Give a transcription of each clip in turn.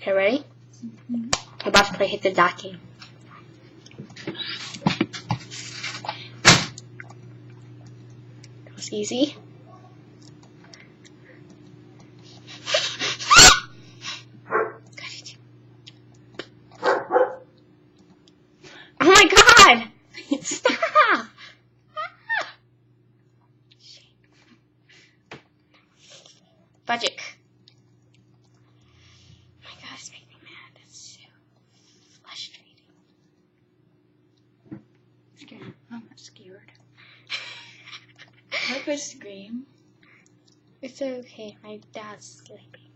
Okay, ready? I'm about to play Hit the Dot game. That was easy. Oh my god! Stop! Budget. Oh my god, it's making me mad. That's so frustrating. Scared. I'm not scared. What if I scream? It's okay, my dad's sleeping.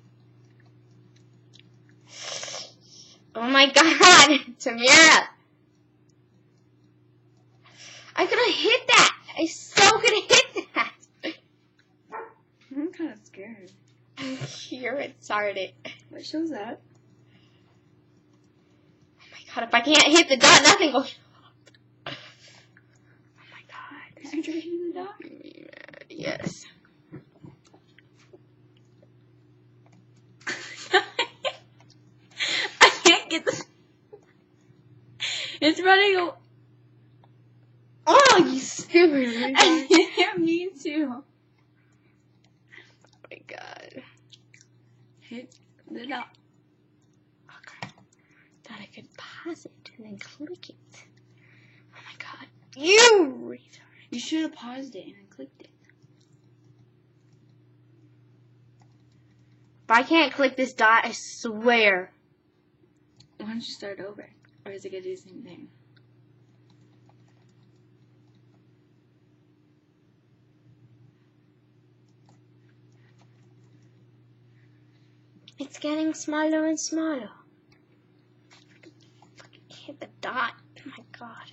Oh my god! Tamira! I could have hit that! I so could have hit that! I'm kind of scared. You're retarded. What show's that? Oh my god, if I can't hit the dot, nothing will show up. Oh my god. Can I try hitting the dot? Yes. I can't get the... It's running away. Oh, you stupid. Yeah, me too. Oh my god. Hit the dot. Okay. Thought I could pause it and then click it. Oh my god. You retard. You should have paused it and then clicked it. If I can't click this dot, I swear. Why don't you start over? Or is it gonna do the same thing? It's getting smaller and smaller. Fucking hit the dot. Oh my god.